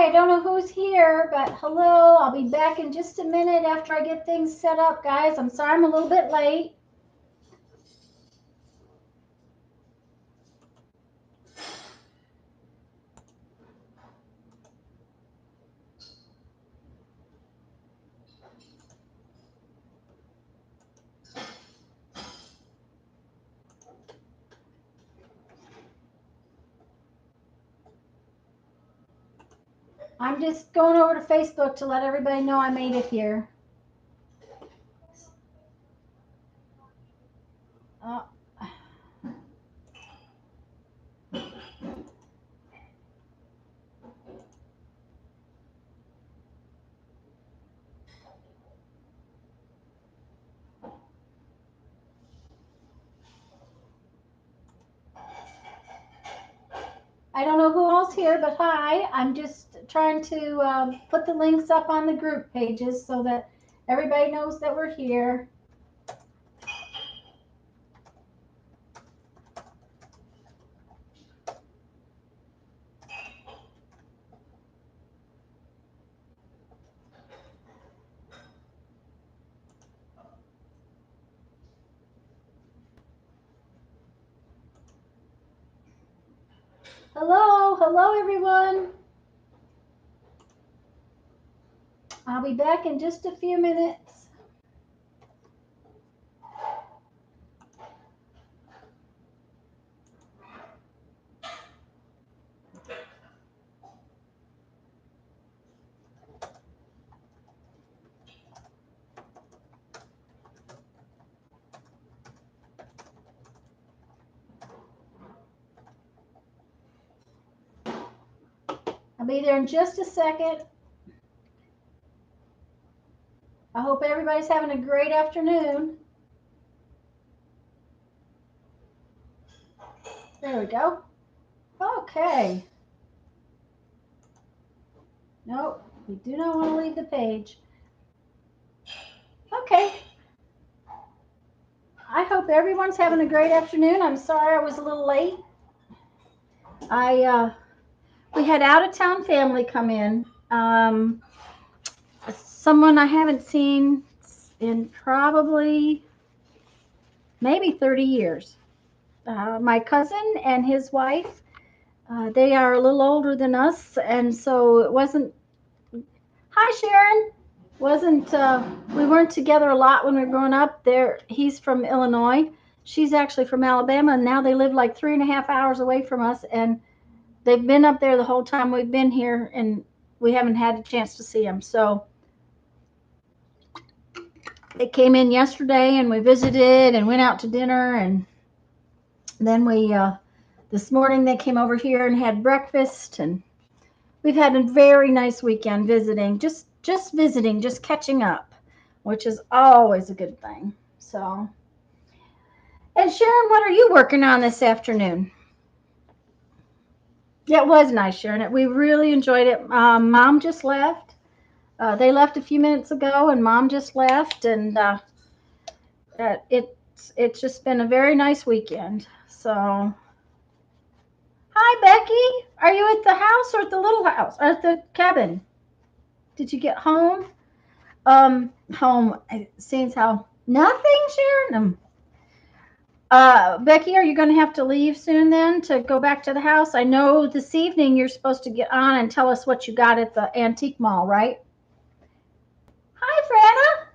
I don't know who's here, but hello. I'll be back in just a minute after I get things set up, guys. I'm sorry I'm a little bit late. I'm just going over to Facebook to let everybody know I made it here. Uh, I don't know who else here, but hi. I'm just trying to put the links up on the group pages so that everybody knows that we're here. Hello everyone. I'll be back in just a few minutes. I'll be there in just a second. I hope everybody's having a great afternoon. There we go. Okay. Nope, we do not want to leave the page. Okay. I hope everyone's having a great afternoon. I'm sorry I was a little late. We had out of town family come in. Someone I haven't seen in probably maybe 30 years. My cousin and his wife, they are a little older than us, and so it wasn't. Hi, Sharon. Wasn't We weren't together a lot when we were growing up. He's from Illinois. She's actually from Alabama, and now they live like 3.5 hours away from us, and they've been up there the whole time we've been here, and we haven't had a chance to see them. So they came in yesterday, and we visited and went out to dinner, and then this morning they came over here and had breakfast, and we've had a very nice weekend visiting, just visiting, just catching up, which is always a good thing. So, and Sharon, what are you working on this afternoon? Yeah, it was nice, Sharon. We really enjoyed it. Mom just left. They left a few minutes ago, and Mom just left, and it's just been a very nice weekend. So, hi, Becky. Are you at the house or at the little house or at the cabin? Did you get home? Home. It seems how nothing, Sharon. Becky, are you going to have to leave soon then to go back to the house? I know this evening you're supposed to get on and tell us what you got at the antique mall, right? Hi,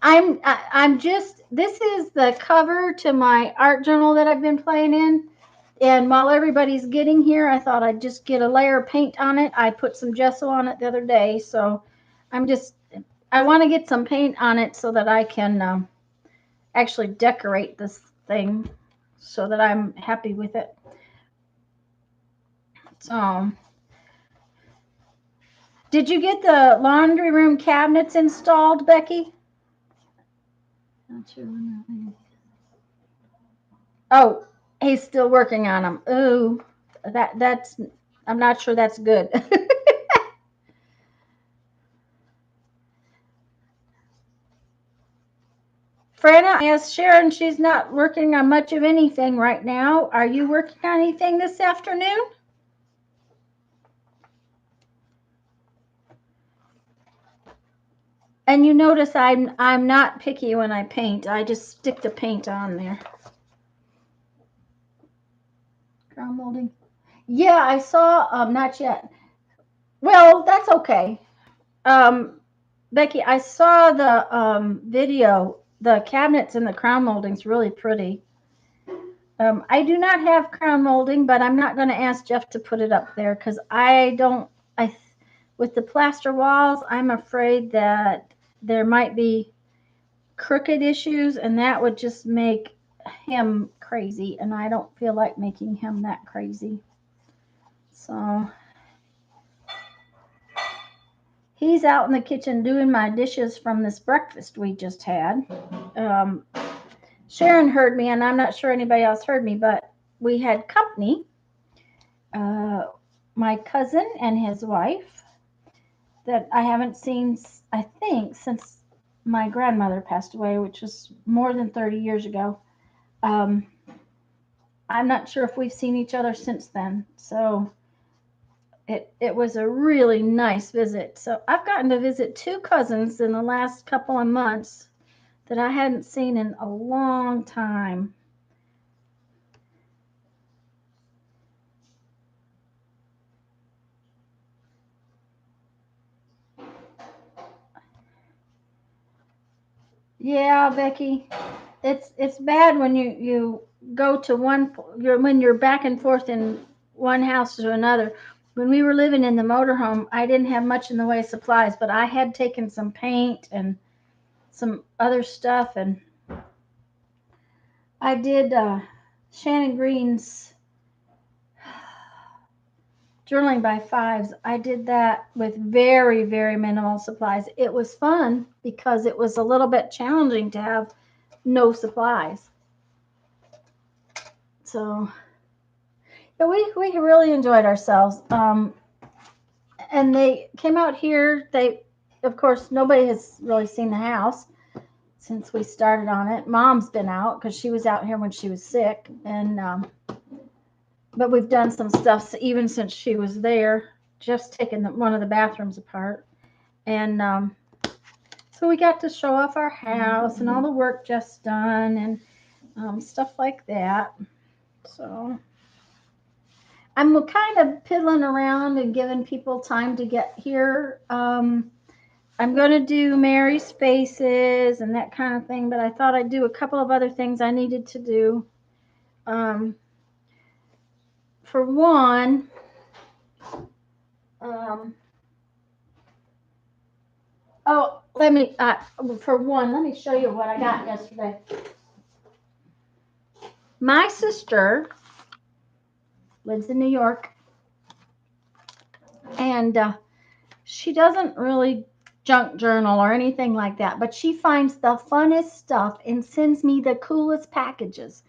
Franna. I'm just, this is the cover to my art journal that I've been playing in. And while everybody's getting here, I thought I'd just get a layer of paint on it. I put some gesso on it the other day, so I want to get some paint on it so that I can actually decorate this thing so that I'm happy with it. So, did you get the laundry room cabinets installed, Becky? Oh, he's still working on them. Ooh, that's I'm not sure that's good. Franna asked Sharon, she's not working on much of anything right now. Are you working on anything this afternoon? And you notice I'm not picky when I paint. I just stick the paint on there. Crown molding. Yeah, I saw, not yet. Well, that's okay. Becky, I saw the video. The cabinets and the crown molding's really pretty. I do not have crown molding, but I'm not going to ask Jeff to put it up there because with the plaster walls, I'm afraid that there might be crooked issues, and that would just make him crazy, and I don't feel like making him that crazy. So he's out in the kitchen doing my dishes from this breakfast we just had. Sharon heard me, and I'm not sure anybody else heard me, but we had company. My cousin and his wife that I haven't seen, I think, since my grandmother passed away, which was more than 30 years ago. I'm not sure if we've seen each other since then. So it was a really nice visit. So I've gotten to visit 2 cousins in the last couple of months that I hadn't seen in a long time. Yeah, Becky, it's bad when you go to when you're back and forth in one house to another. When we were living in the motorhome, I didn't have much in the way of supplies, but I had taken some paint and some other stuff, and I did Shannon Green's Journaling by Fives. I did that with very, very minimal supplies. It was fun because it was a little bit challenging to have no supplies. So yeah, we really enjoyed ourselves. And they came out here. Of course, nobody has really seen the house since we started on it. Mom's been out because she was out here when she was sick, and but we've done some stuff even since she was there. Just taken one of the bathrooms apart, and so we got to show off our house and all the work just done and stuff like that. So I'm kind of piddling around and giving people time to get here. I'm going to do Mary's faces and that kind of thing, but I thought I'd do a couple of other things I needed to do. For one, let me show you what I got yesterday. My sister lives in New York, and she doesn't really junk journal or anything like that, but she finds the funnest stuff and sends me the coolest packages.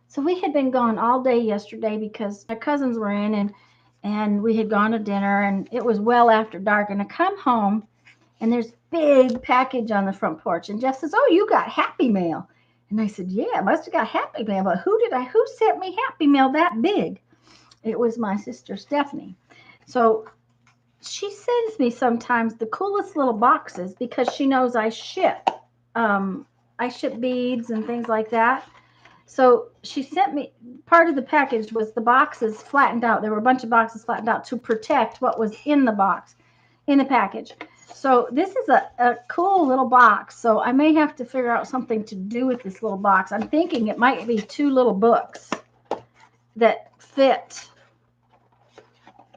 So we had been gone all day yesterday because my cousins were in, and we had gone to dinner, and it was well after dark, and I come home and there's a big package on the front porch, and Jeff says, "Oh, you got Happy Mail." And I said, "Yeah, I must have got Happy Mail, but who sent me Happy Mail that big?" It was my sister Stephanie. So she sends me sometimes the coolest little boxes because she knows I ship. I ship beads and things like that. So she sent me, part of the package was the boxes flattened out. There were a bunch of boxes flattened out to protect what was in the box, in the package. So this is a cool little box. So I may have to figure out something to do with this little box. I'm thinking it might be 2 little books that fit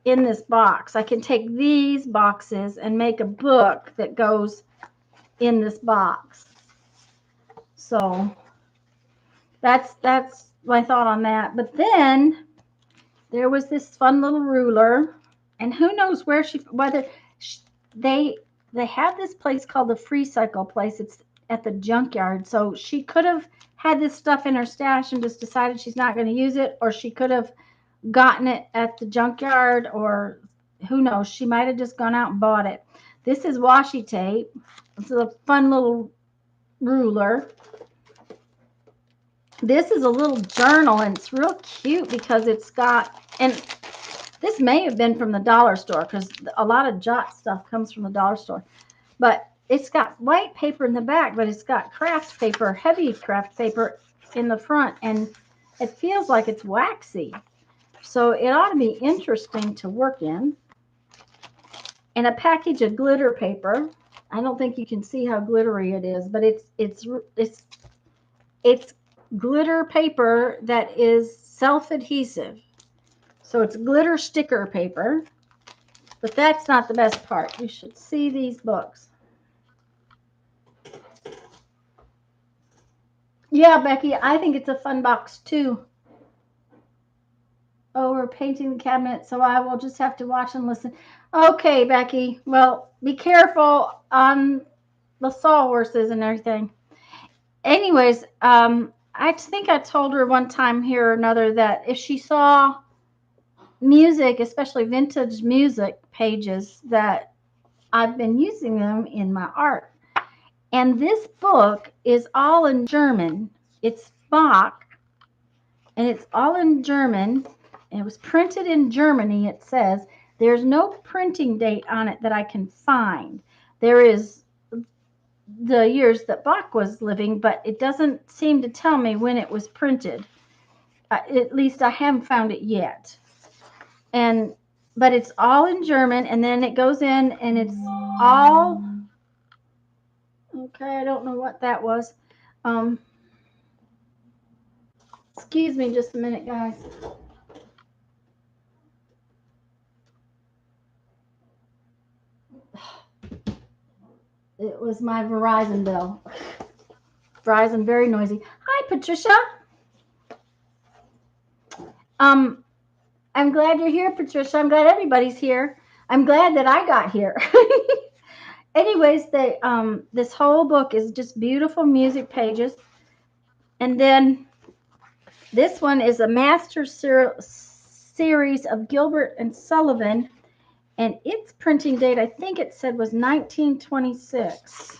in this box. I can take these boxes and make a book that goes in this box. So that's my thought on that. But then there was this fun little ruler, and who knows they have this place called the Free Cycle place. It's at the junkyard. So she could have had this stuff in her stash and just decided she's not going to use it, or she could have gotten it at the junkyard, or who knows, she might have just gone out and bought it. This is washi tape. This is a fun little ruler. This is a little journal, and it's real cute because it's got, and this may have been from the dollar store because a lot of Jot stuff comes from the dollar store, but it's got white paper in the back, but it's got craft paper, heavy craft paper in the front, and it feels like it's waxy. So it ought to be interesting to work in. And a package of glitter paper. I don't think you can see how glittery it is, but it's glitter paper that is self-adhesive. So it's glitter sticker paper. But that's not the best part. You should see these books. Yeah, Becky, I think it's a fun box too. Oh, we're painting the cabinet, so I will just have to watch and listen. Okay, Becky. Well, be careful on the sawhorses and everything. Anyways, I think I told her one time here or another that if she saw music, especially vintage music pages, that I've been using them in my art. And this book is all in German. It's Bach, and it's all in German. It was printed in Germany, it says. There's no printing date on it that I can find. There is the years that Bach was living, but it doesn't seem to tell me when it was printed. At least I haven't found it yet. But it's all in German, and then it goes in, and it's all... Okay, I don't know what that was. Excuse me just a minute, guys. It was my Verizon bill. Verizon, very noisy. Hi, Patricia. I'm glad you're here, Patricia. I'm glad everybody's here. I'm glad that I got here. Anyways, this whole book is just beautiful music pages. And then this one is a master series of Gilbert and Sullivan. And its printing date, I think it said, was 1926.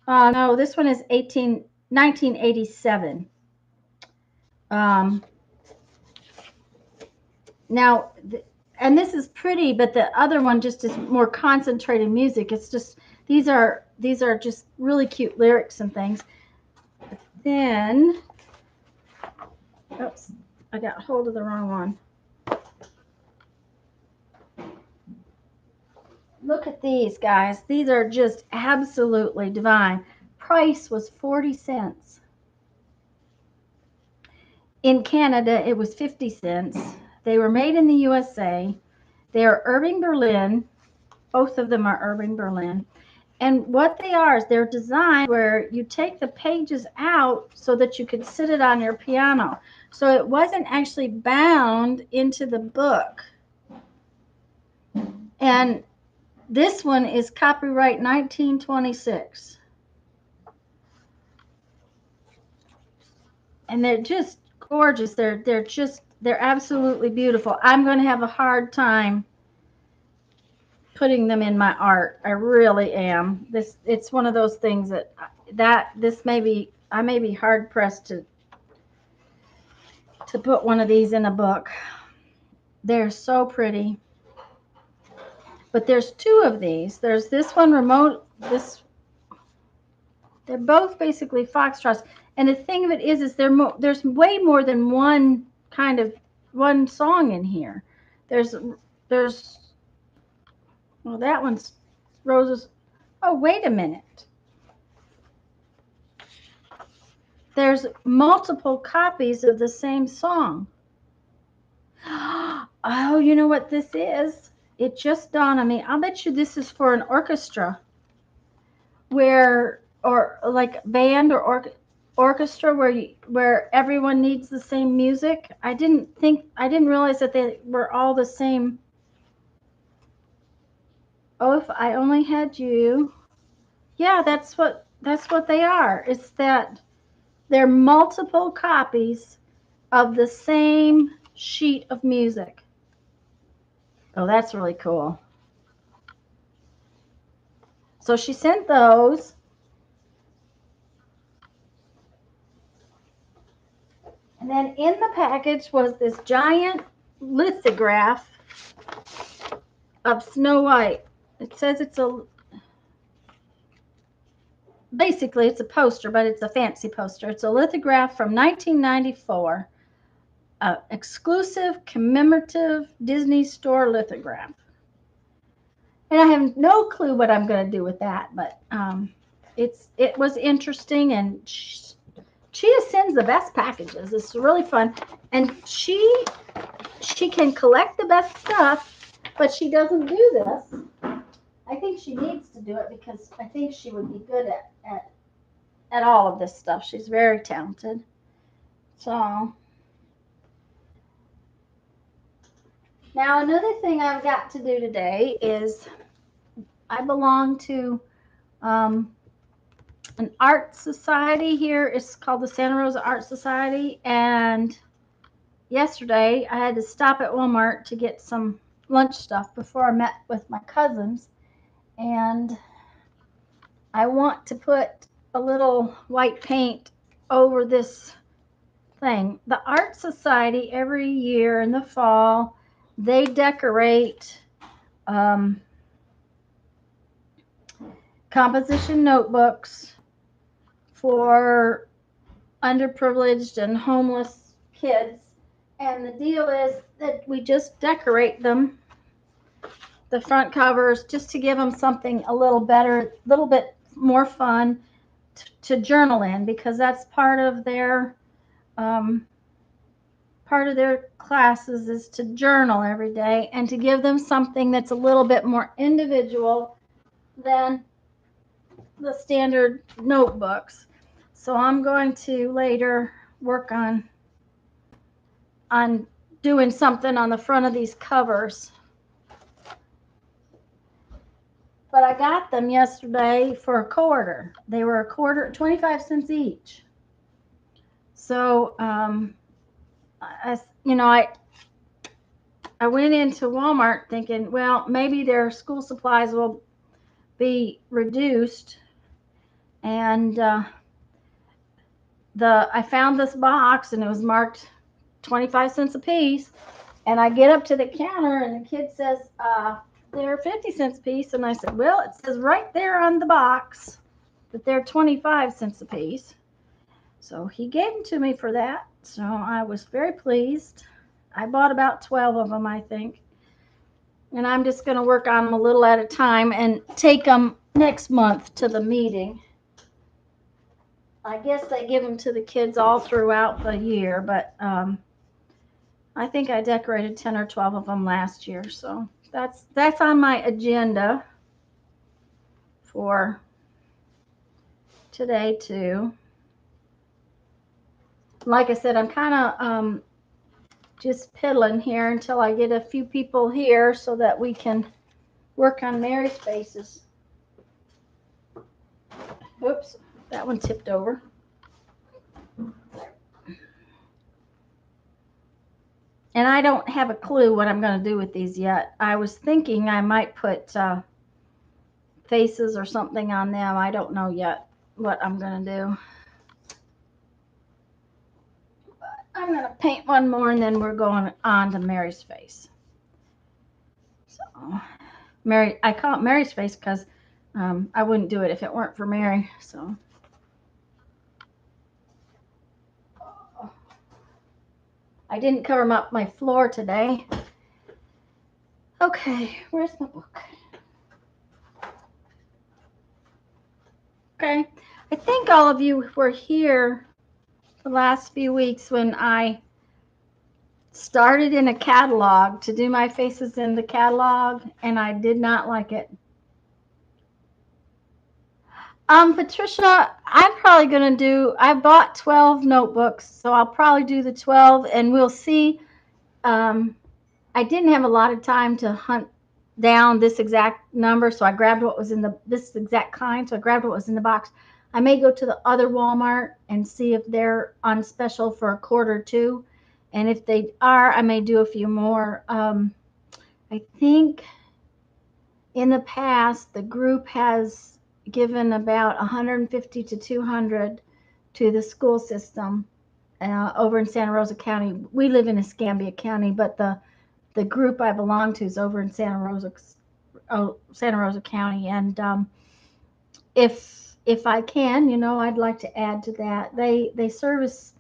No, this one is 1987. Now, and this is pretty, but the other one just is more concentrated music. It's just these are just really cute lyrics and things. But then, oops, I got hold of the wrong one. Look at these, guys. These are just absolutely divine. Price was 40 cents. In Canada, it was 50 cents. They were made in the USA. They are Irving Berlin. Both of them are Irving Berlin. And what they are is they're designed where you take the pages out so that you could sit it on your piano. So it wasn't actually bound into the book. And this one is copyright 1926. And they're just gorgeous. They're absolutely beautiful. I'm going to have a hard time putting them in my art. I really am. It's one of those things that I may be hard pressed to put one of these in a book. They're so pretty. But there's two of these. There's this one they're both basically foxtrots. And the thing of it is there's way more than one song in here. There's well, that one's Roses. Oh, wait a minute. There's multiple copies of the same song. Oh, you know what this is? It just dawned on me. I'll bet you this is for an orchestra, or like band or orchestra where everyone needs the same music. I didn't realize that they were all the same. Oh, if I only had you. Yeah, that's what they are. It's that they're multiple copies of the same sheet of music. Oh, that's really cool. So she sent those. And then in the package was this giant lithograph of Snow White. it says it's a, basically it's a poster, but it's a fancy poster. It's a lithograph from 1994, exclusive commemorative Disney Store lithograph. And I have no clue what I'm going to do with that, but it was interesting, and Chia sends the best packages. It's really fun, and she can collect the best stuff, but she doesn't do this. I think she needs to do it because I think she would be good at all of this stuff. She's very talented. So now another thing I've got to do today is I belong to an art society here. It's called the Santa Rosa Art Society, and yesterday I had to stop at Walmart to get some lunch stuff before I met with my cousins, and I want to put a little white paint over this thing. The Art Society every year in the fall, they decorate composition notebooks for underprivileged and homeless kids. And the deal is that we just decorate them, the front covers, just to give them something a little better, a little bit more fun to journal in, because that's part of their classes is to journal every day and to give them something that's a little bit more individual than the standard notebooks. So I'm going to later work on doing something on the front of these covers. But I got them yesterday for a quarter. They were a quarter, 25 cents each. So I went into Walmart thinking, well, maybe their school supplies will be reduced, and I found this box and it was marked 25 cents a piece, and I get up to the counter and the kid says they're 50 cents a piece, and I said, well, it says right there on the box that they're 25 cents a piece. So he gave them to me for that, so I was very pleased. I bought about 12 of them, I think, and I'm just going to work on them a little at a time and take them next month to the meeting. I guess they give them to the kids all throughout the year, but I think I decorated 10 or 12 of them last year, so that's on my agenda for today too. Like I said, I'm kind of just piddling here until I get a few people here so that we can work on Mary's faces. Oops, that one tipped over. And I don't have a clue what I'm going to do with these yet. I was thinking I might put faces or something on them. I don't know yet what I'm going to do. But I'm going to paint one more, and then we're going on to Mary's face. So, I call it Mary's face because I wouldn't do it if it weren't for Mary. So, I didn't cover up my floor today. Okay, where's my book? Okay, I think all of you were here the last few weeks when I started in a catalog to do my faces in the catalog, and I did not like it. Patricia, I'm probably going to I bought 12 notebooks, so I'll probably do the 12, and we'll see. I didn't have a lot of time to hunt down this exact number, so I grabbed what was in this exact kind, so I grabbed what was in the box. I may go to the other Walmart and see if they're on special for a quarter too, and if they are, I may do a few more. I think in the past, the group has given about 150 to 200 to the school system over in Santa Rosa County. We live in Escambia County, but the group I belong to is over in Santa Rosa Santa Rosa County, and if I can, I'd like to add to that. They service,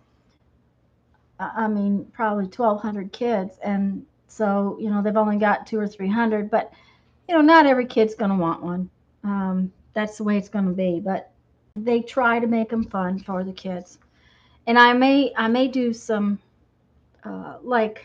I mean, probably 1,200 kids, and so they've only got 200 or 300, but not every kid's going to want one. That's the way it's going to be, but they try to make them fun for the kids. And I may do some like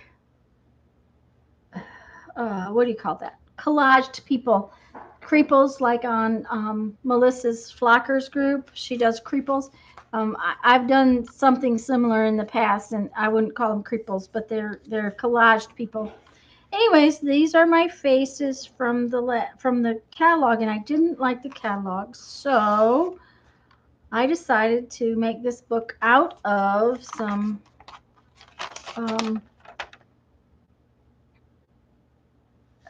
what do you call that? Collaged people, creeples, like on Melissa's Flockers group. She does creeples. I've done something similar in the past, and I wouldn't call them creeples, but they're collaged people. Anyways, these are my faces from the catalog, and I didn't like the catalog, so I decided to make this book out of some um,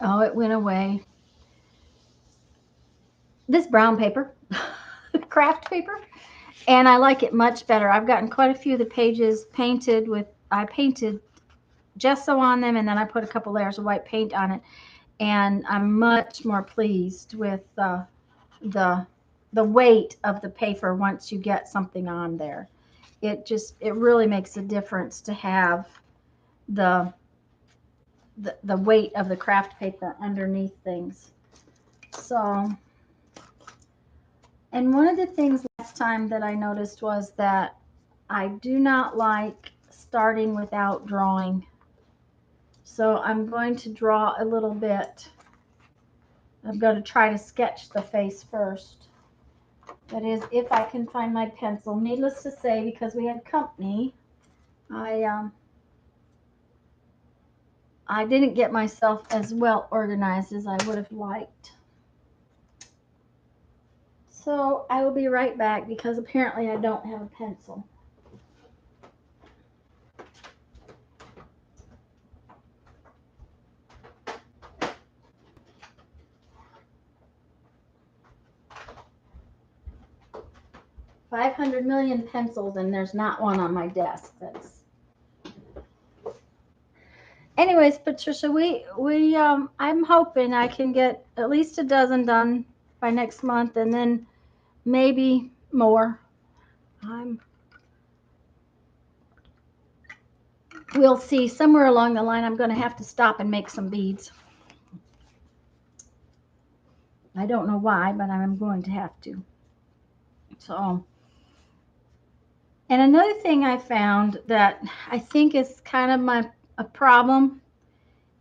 oh, it went away. This brown paper, craft paper, and I like it much better. I've gotten quite a few of the pages painted with, I painted gesso on them, and then I put a couple layers of white paint on it, and I'm much more pleased with the the weight of the paper once you get something on there. It really makes a difference to have the the weight of the craft paper underneath things. So, and one of the things last time that I noticed was that I do not like starting without drawing. So I'm going to draw a little bit. I'm going to try to sketch the face first. That is, if I can find my pencil. Needless to say, because we had company, I didn't get myself as well organized as I would have liked. So I will be right back because apparently I don't have a pencil. $500 million pencils, and there's not one on my desk. Anyways, Patricia, I'm hoping I can get at least a dozen done by next month, and then maybe more. We'll see. Somewhere along the line, I'm going to have to stop and make some beads. I don't know why, but I'm going to have to. So, and another thing I found that I think is kind of a problem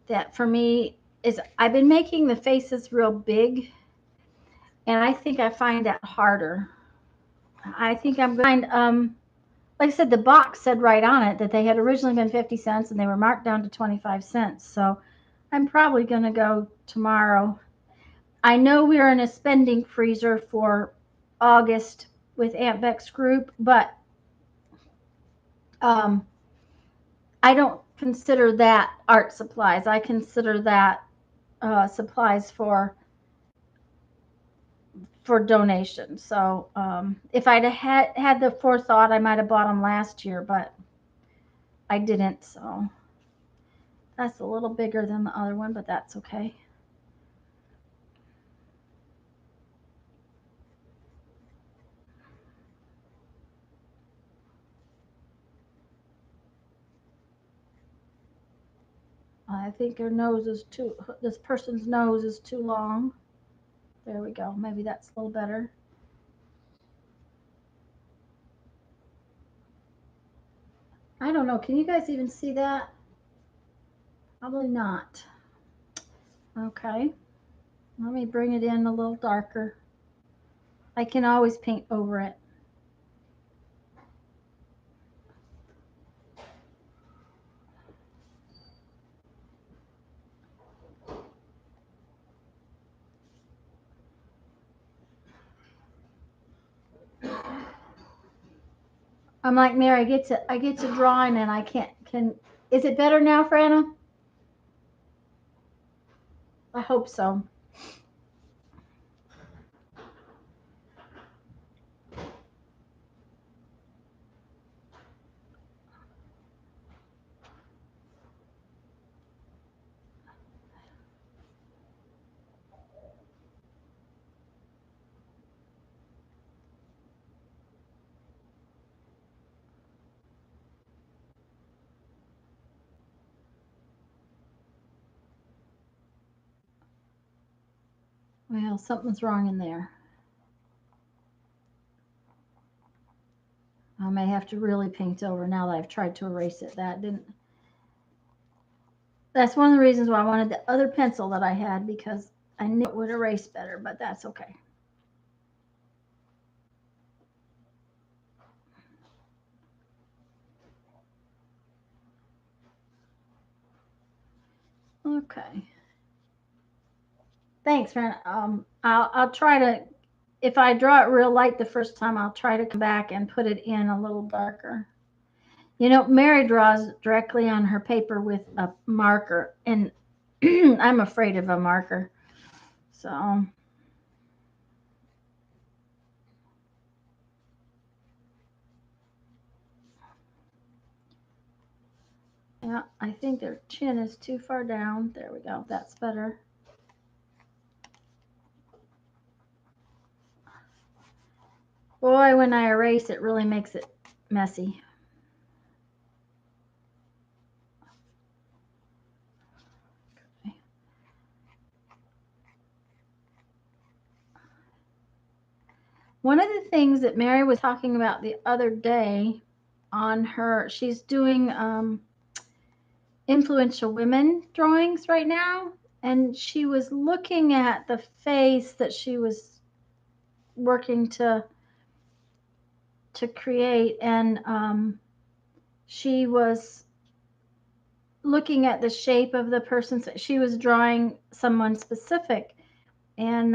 that for me is I've been making the faces real big, and I think I find that harder. I think I'm going to find, like I said, the box said right on it that they had originally been 50 cents and they were marked down to 25 cents. So I'm probably going to go tomorrow. I know we're in a spending freezer for August with Aunt Beck's group, but um, I don't consider that art supplies. I consider that supplies for donation. So if I'd had the forethought, I might have bought them last year, but I didn't. So that's a little bigger than the other one, but that's okay. I think her nose is too, this person's nose is too long. There we go. Maybe that's a little better. I don't know. Can you guys even see that? Probably not. Okay. Let me bring it in a little darker. I can always paint over it. I'm like Mary. I get to drawing and I can. Is it better now, Franna? I hope so. Well, something's wrong in there. I may have to really paint over now that I've tried to erase it. That's one of the reasons why I wanted the other pencil that I had, because I knew it would erase better, but that's okay. Okay. Thanks, man. I'll try to, if I draw it real light the first time, I'll try to come back and put it in a little darker. You know, Mary draws directly on her paper with a marker, and I'm afraid of a marker. So, yeah, I think their chin is too far down. There we go. That's better. Boy, when I erase, it really makes it messy. Okay. One of the things that Mary was talking about the other day on her, she's doing influential women drawings right now, and she was looking at the face that she was working to create, and she was looking at the shape of the person. She was drawing someone specific, and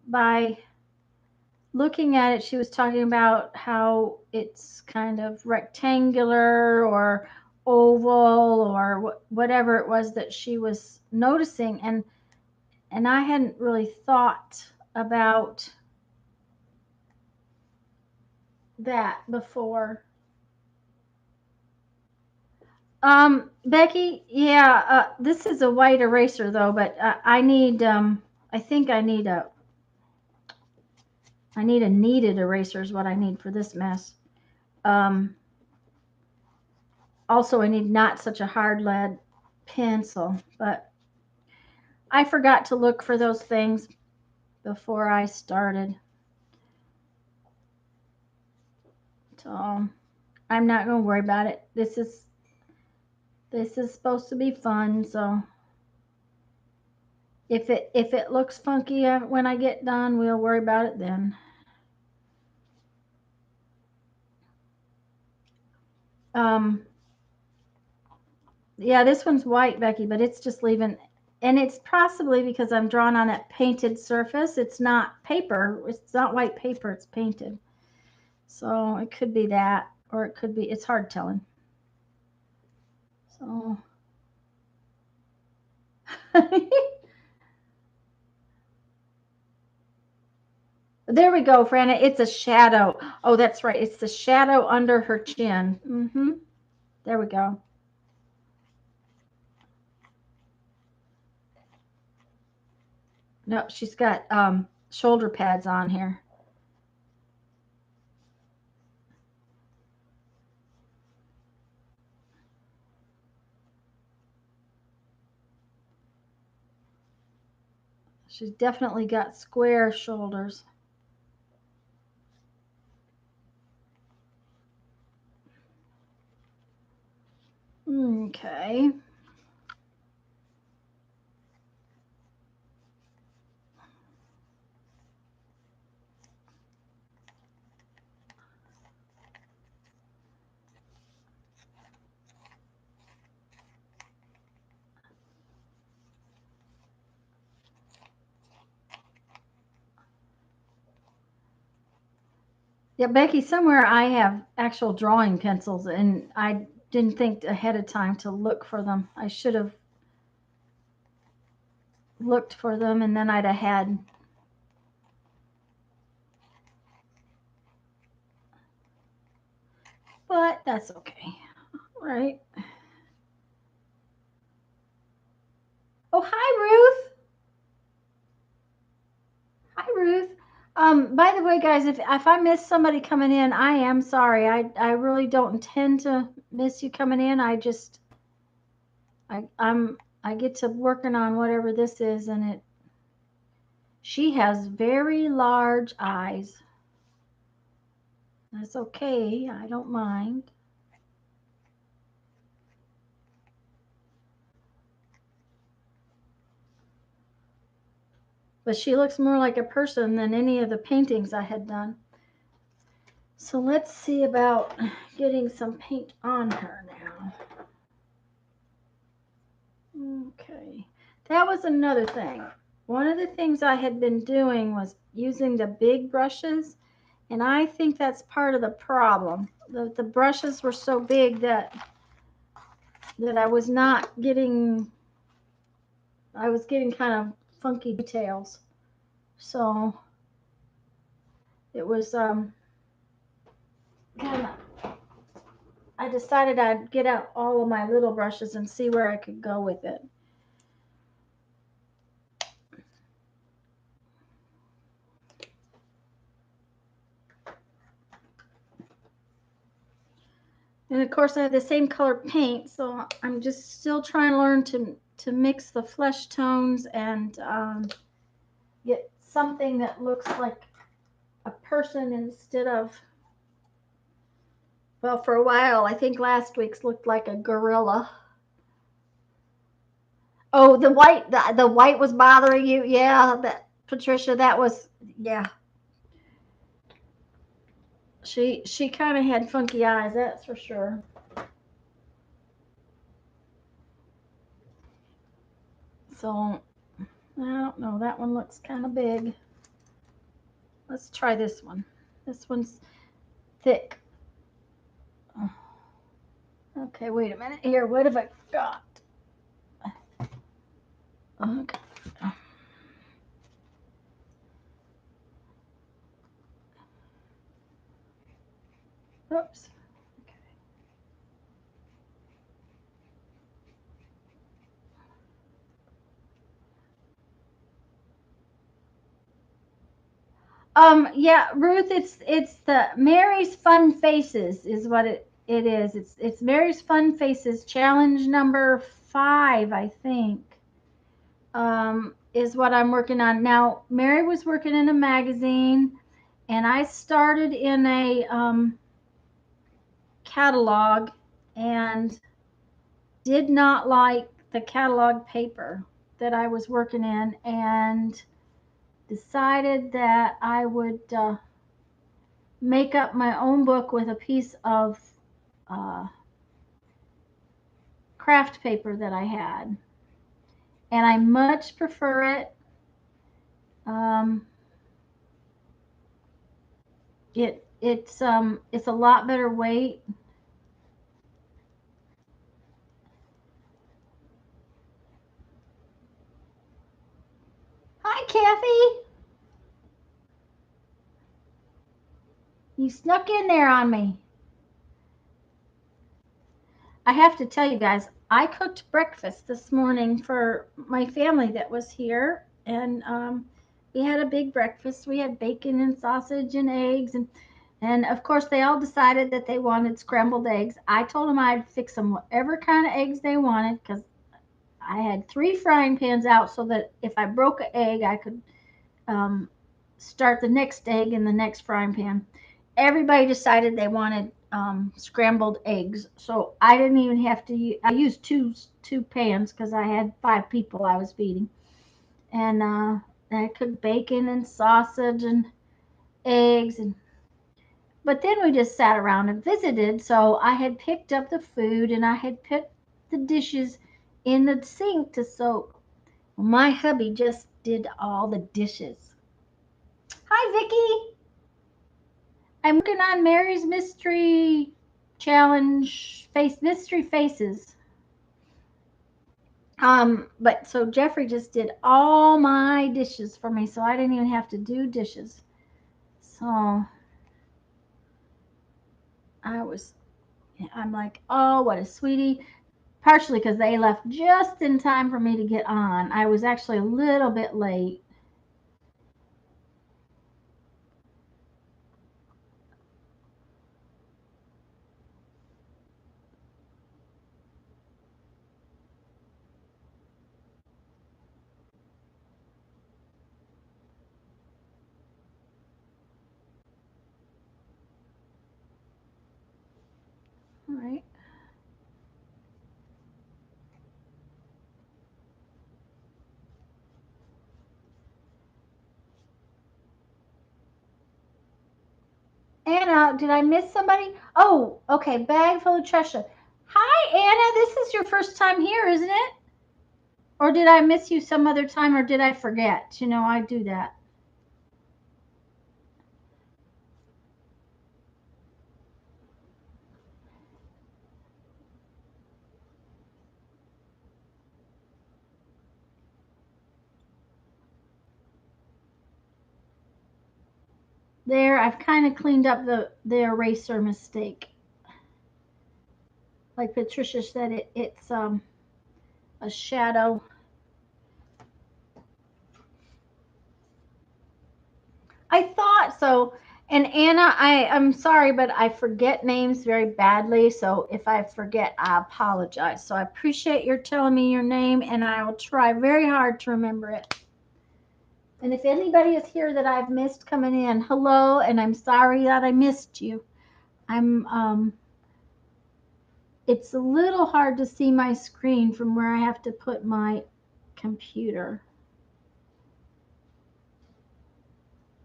by looking at it, she was talking about how it's kind of rectangular or oval or whatever it was that she was noticing, and I hadn't really thought about that before. Becky, yeah, this is a white eraser though, but I need, I think I need a kneaded eraser is what I need for this mess. Um, Also, I need not such a hard lead pencil, but I forgot to look for those things before I started. So I'm not going to worry about it. This is supposed to be fun, so if it looks funky when I get done, we'll worry about it then. Um, yeah, this one's white, Becky, but it's just leaving, and it's possibly because I'm drawing on that painted surface. It's not paper. It's not white paper. It's painted. So it could be that, or it could be. It's hard telling. So. There we go, Franna. It's a shadow. Oh, that's right. It's the shadow under her chin. There we go. No, she's got shoulder pads on here. She's definitely got square shoulders. Okay. Yeah, Becky, somewhere I have actual drawing pencils, and I didn't think ahead of time to look for them. I should have looked for them, and then I'd have had. But that's okay. Right. Oh, hi, Ruth. Hi, Ruth. By the way, guys, if I miss somebody coming in, I am sorry. I really don't intend to miss you coming in. I get to working on whatever this is, and She has very large eyes. That's okay. I don't mind. But she looks more like a person than any of the paintings I had done. So let's see about getting some paint on her now. Okay, that was another thing. One of the things I had been doing was using the big brushes, and I think that's part of the problem. The brushes were so big that I was not getting, I was getting kind of funky details. So it was kind of, I decided I'd get out all of my little brushes and see where I could go with it. And of course I have the same color paint, so I'm just still trying to learn to mix the flesh tones and get something that looks like a person instead of, well, for a while, I think last week's looked like a gorilla. Oh, the white was bothering you? Yeah, that Patricia, that was, yeah. She kind of had funky eyes, that's for sure. So, I don't know, that one looks kind of big. Let's try this one. This one's thick. Okay, wait a minute here. What have I got? Okay. Oops. Okay. Yeah, Ruth, it's the Mary's Fun Faces is what it is. It's Mary's Fun Faces challenge number 5, I think. Is what I'm working on now. Mary was working in a magazine, and I started in a catalog, and did not like the catalog paper that I was working in, and decided that I would make up my own book with a piece of uh, craft paper that I had. And I much prefer it. Um, it's a lot better weight. Hi, Kathy. You snuck in there on me. I have to tell you guys, I cooked breakfast this morning for my family that was here, and we had a big breakfast. We had bacon and sausage and eggs, and of course they all decided that they wanted scrambled eggs. I told them I'd fix them whatever kind of eggs they wanted because I had 3 frying pans out so that if I broke an egg, I could um, start the next egg in the next frying pan. Everybody decided they wanted scrambled eggs, so I didn't even have to. I used two pans because I had 5 people I was feeding, and I cooked bacon and sausage and eggs, and but then we just sat around and visited. So I had picked up the food and I had put the dishes in the sink to soak. My hubby just did all the dishes. Hi, Vicky. I'm working on Mary's Mystery Challenge Mystery Faces. But so Jeffrey just did all my dishes for me, so I didn't even have to do dishes. So I'm like, oh, what a sweetie. Partially because they left just in time for me to get on. I was actually a little bit late. All right. Anna, did I miss somebody? Oh, okay. Bag full of treasure. Hi, Anna. This is your first time here, isn't it? Or did I miss you some other time, or did I forget? You know, I do that. There, I've kind of cleaned up the eraser mistake. Like Patricia said, it's a shadow. I thought so. And Anna, I'm sorry, but I forget names very badly. So if I forget, I apologize. So I appreciate your telling me your name, and I will try very hard to remember it. And if anybody is here that I've missed coming in, hello, and I'm sorry that I missed you. I'm it's a little hard to see my screen from where I have to put my computer.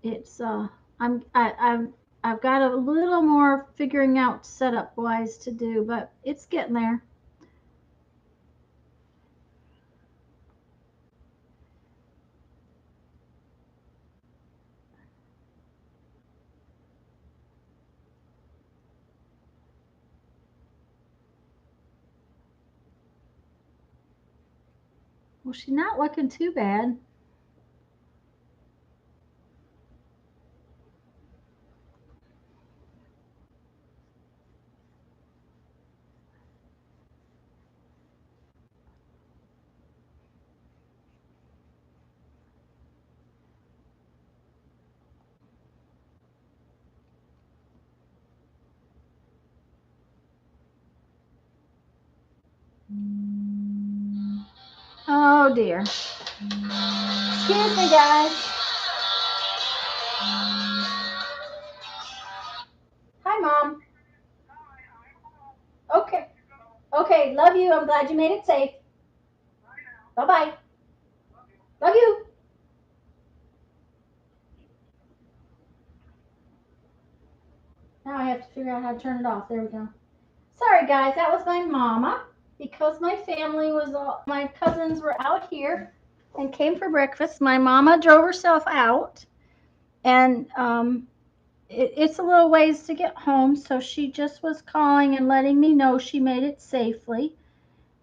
It's I've got a little more figuring out setup wise to do, but it's getting there. Well, she's not looking too bad. Oh dear. Excuse me, guys. Hi, Mom. Okay. Okay. Love you. I'm glad you made it safe. Bye bye. Love you. Now I have to figure out how to turn it off. There we go. Sorry, guys. That was my mama. Because my family was all, my cousins were out here and came for breakfast. My mama drove herself out, and it's a little ways to get home, so she just was calling and letting me know she made it safely.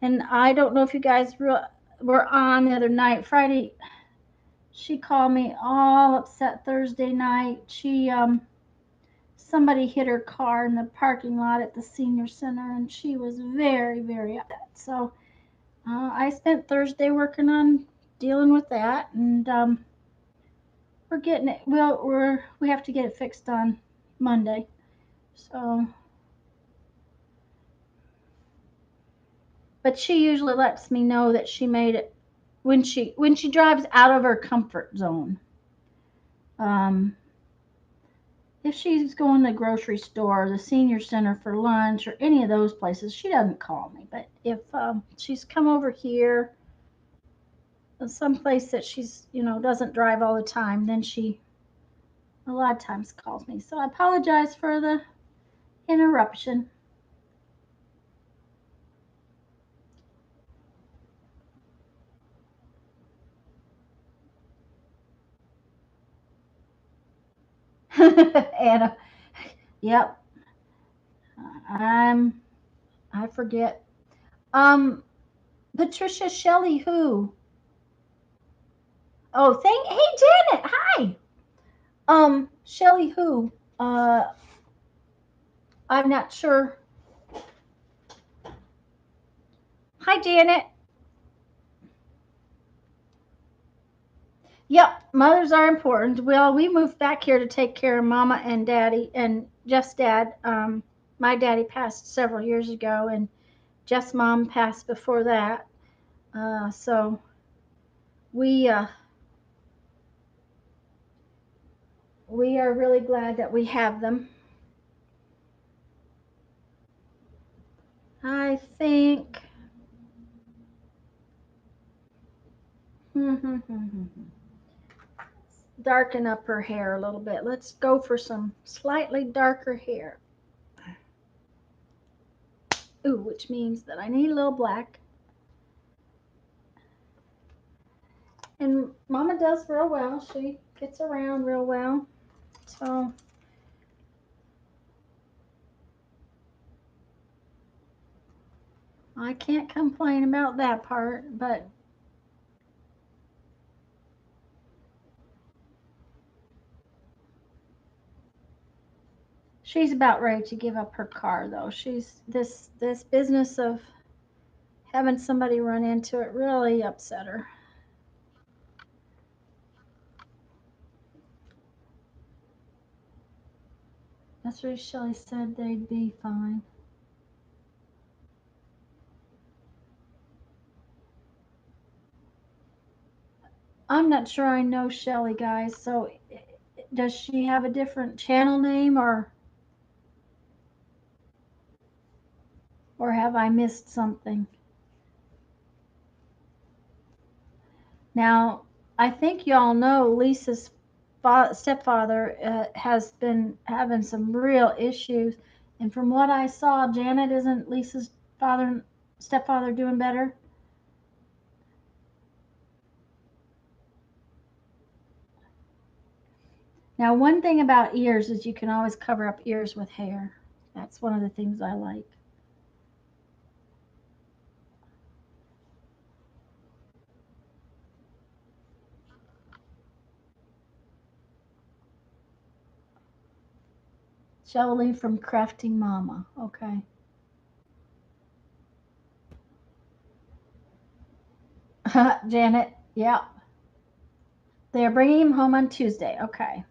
And I don't know if you guys were on the other night, Friday. She called me all upset Thursday night. She somebody hit her car in the parking lot at the senior center, and she was very, very upset. So I spent Thursday working on dealing with that, and we're getting it. Well, we have to get it fixed on Monday. So, but she usually lets me know that she made it when she drives out of her comfort zone. Um, if she's going to the grocery store, the senior center for lunch, or any of those places, she doesn't call me. But if she's come over here, some place that she's doesn't drive all the time, then she a lot of times calls me. So I apologize for the interruption. Anna, yep, I'm I forget. Um, Patricia Shelley, who? Oh, thank. Hey, Janet. Hi. Shelley, who? I'm not sure. Hi, Janet. Yep, mothers are important. Well, we moved back here to take care of Mama and Daddy, and Jeff's dad. My daddy passed several years ago, and Jeff's mom passed before that. So we uh, we are really glad that we have them. I think darken up her hair a little bit. Let's go for some slightly darker hair. Ooh, which means that I need a little black. And Mama does real well. She gets around real well. So I can't complain about that part, but she's about ready to give up her car though. She's this business of having somebody run into it really upset her. That's what Shelly said they'd be fine. I'm not sure I know Shelly, guys. So does she have a different channel name or have I missed something? Now, I think y'all know Lisa's stepfather has been having some real issues. And from what I saw, Janet isn't Lisa's stepfather doing better? Now, one thing about ears is you can always cover up ears with hair. That's one of the things I like. Shelly from Crafting Mama. Okay. Janet, yeah. They're bringing him home on Tuesday. Okay.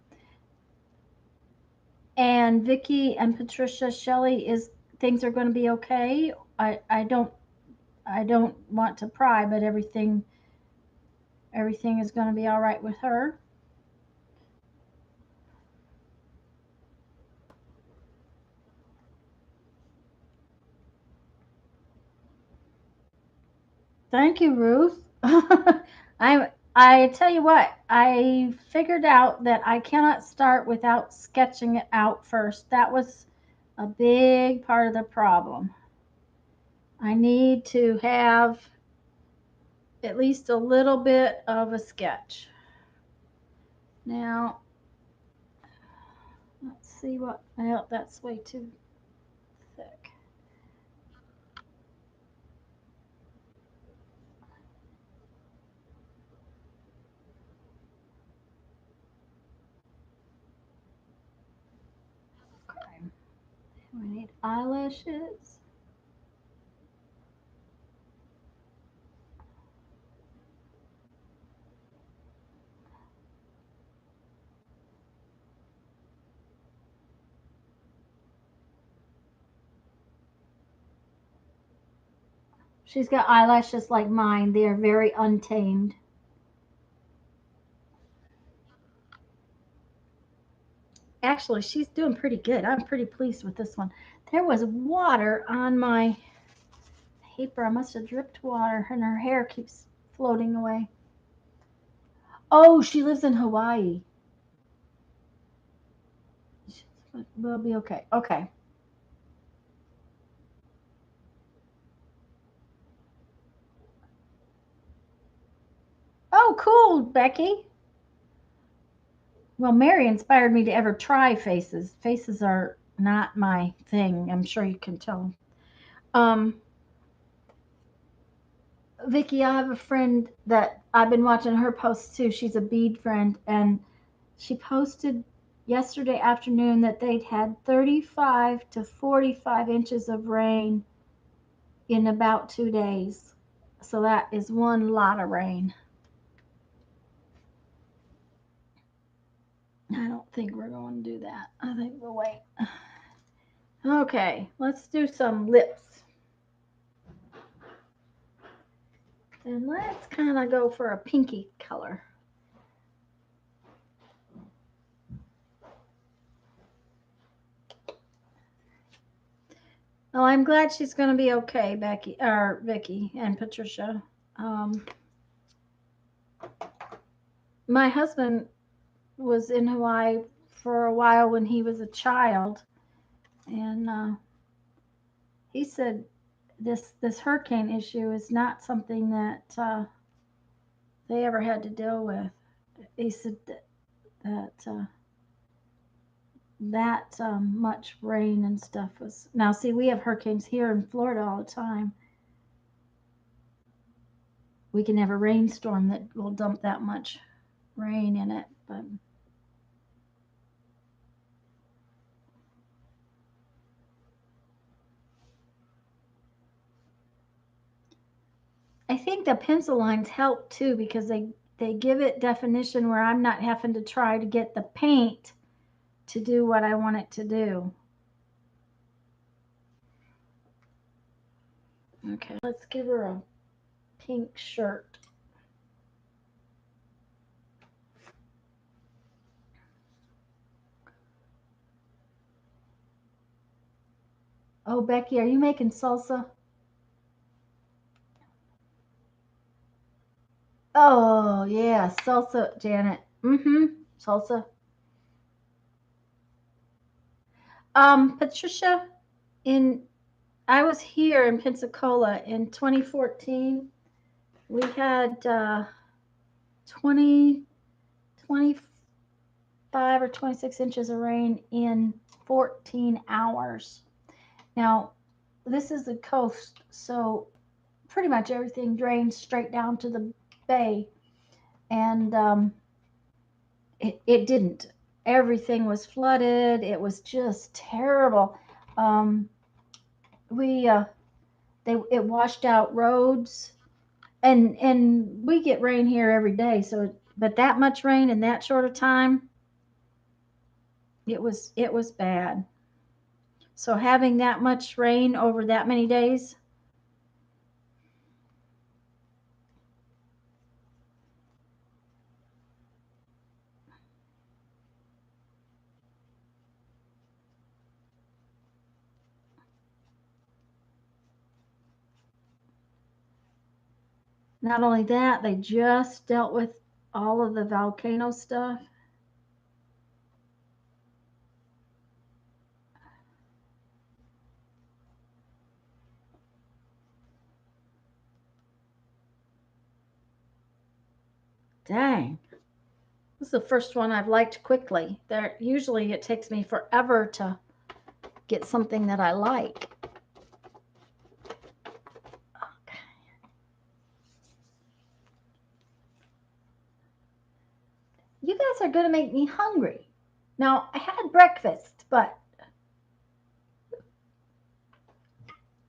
And Vicky and Patricia, Shelly is things are going to be okay. I don't want to pry, but everything is going to be all right with her. Thank you, Ruth. I tell you what, I figured out that I cannot start without sketching it out first. That was a big part of the problem. I need to have at least a little bit of a sketch. Now, let's see what, well, that's way too thick. Okay. We need eyelashes. She's got eyelashes like mine. They are very untamed. Actually, she's doing pretty good. I'm pretty pleased with this one. There was water on my paper. I must have dripped water, and her hair keeps floating away. Oh, she lives in Hawaii. We'll be okay. Okay. Oh, cool, Becky. Well, Mary inspired me to ever try faces. Faces are not my thing. I'm sure you can tell. Um, Vicky, I have a friend that I've been watching her posts too. She's a bead friend, and she posted yesterday afternoon that they'd had 35 to 45 inches of rain in about 2 days. So that is one lot of rain. I don't think we're going to do that. I think we'll wait. Okay, let's do some lips. And let's kind of go for a pinky color. Well, I'm glad she's going to be okay, Becky or Vicky and Patricia. Um, my husband was in Hawaii for a while when he was a child, and he said this hurricane issue is not something that they ever had to deal with. He said that much rain and stuff was. Now, see, we have hurricanes here in Florida all the time. We can have a rainstorm that will dump that much rain in it, but I think the pencil lines help too because they give it definition where I'm not having to try to get the paint to do what I want it to do. Okay, let's give her a pink shirt. Oh, Becky, are you making salsa? Oh, yeah, salsa, Janet. Mm-hmm. Salsa. Patricia, in I was here in Pensacola in 2014. We had 20, 25 or 26 inches of rain in 14 hours. Now, this is the coast, so pretty much everything drains straight down to the bay, and it didn't. Everything was flooded. It was just terrible. Um, we it washed out roads, and we get rain here every day. So, but that much rain in that short of time, it was bad. So having that much rain over that many days, not only that, they just dealt with all of the volcano stuff. Dang. This is the first one I've liked quickly. There usually it takes me forever to get something that I like. Okay. You guys are going to make me hungry. Now, I had breakfast, but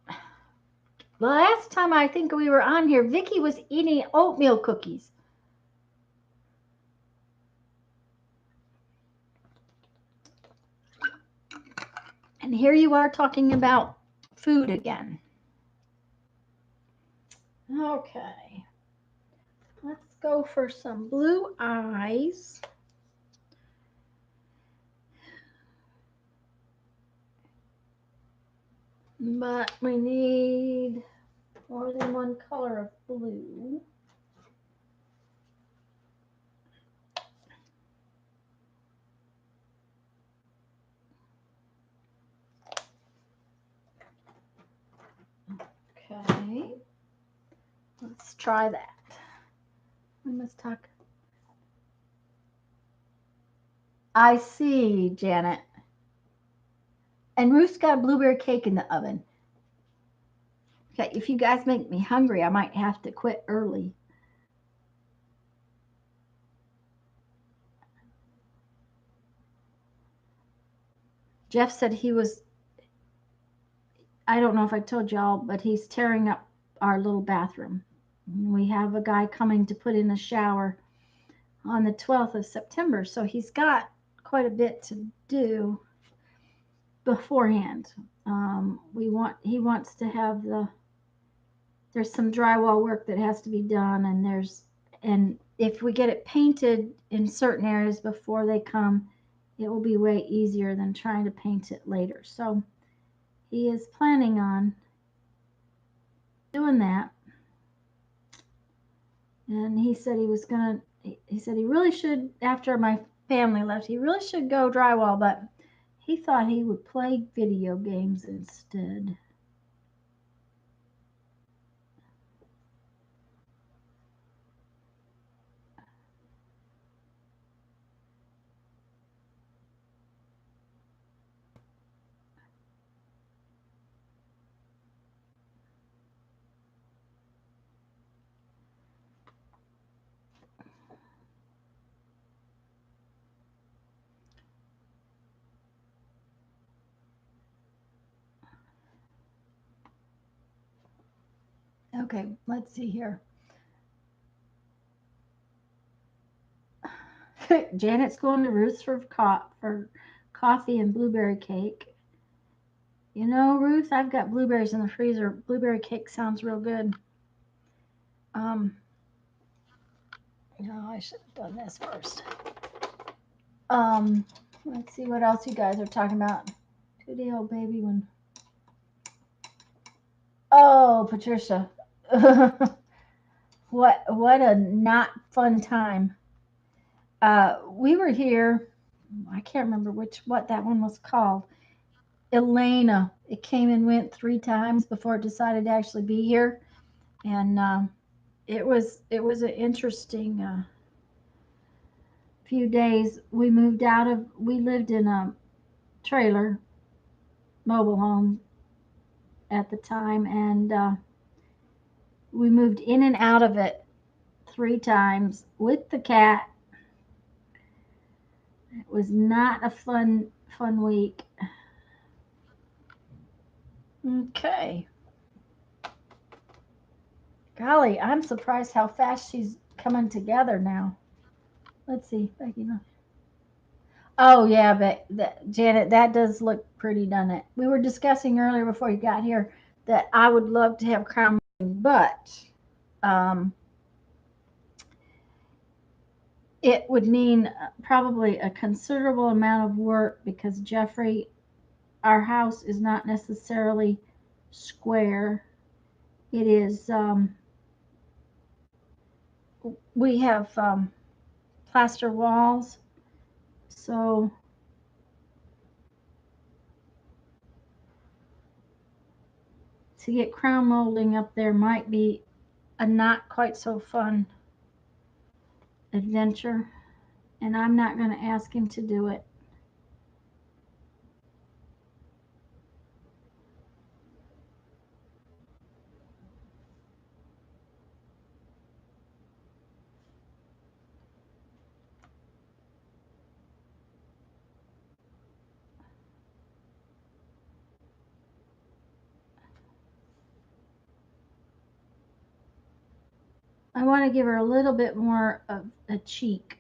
the last time I think we were on here, Vicky was eating oatmeal cookies. And here you are talking about food again. Okay. Let's go for some blue eyes. But we need more than one color of blue. Okay. Let's try that. We must talk. I see, Janet. And Ruth's got a blueberry cake in the oven. Okay, if you guys make me hungry, I might have to quit early. Jeff said he was, I don't know if I told y'all, but he's tearing up our little bathroom. We have a guy coming to put in a shower on the 12th of September, so he's got quite a bit to do beforehand. He wants to have there's some drywall work that has to be done, and if we get it painted in certain areas before they come, it will be way easier than trying to paint it later. So he is planning on doing that. And he said he was gonna. He said he really should, after my family left, he really should go drywall, but he thought he would play video games instead. Okay, let's see here. Janet's going to Ruth's for coffee and blueberry cake. You know, Ruth, I've got blueberries in the freezer. Blueberry cake sounds real good. No, I should have done this first. Let's see what else you guys are talking about. 2-day-old baby one. Oh, Patricia. what a not fun time. We were here. I can't remember what that one was called. Elena. It came and went 3 times before it decided to actually be here, and it was an interesting few days. We lived in a trailer, mobile home at the time, and we moved in and out of it 3 times with the cat. It was not a fun week. Okay. Golly, I'm surprised how fast she's coming together now. Let's see, Becky. Oh yeah, but Janet, that does look pretty, doesn't it? We were discussing earlier before you got here that I would love to have crown molding, but it would mean probably a considerable amount of work because Jeffrey, our house is not necessarily square. It is. We have plaster walls, so to get crown molding up there might be a not quite so fun adventure, and I'm not going to ask him to do it. I want to give her a little bit more of a cheek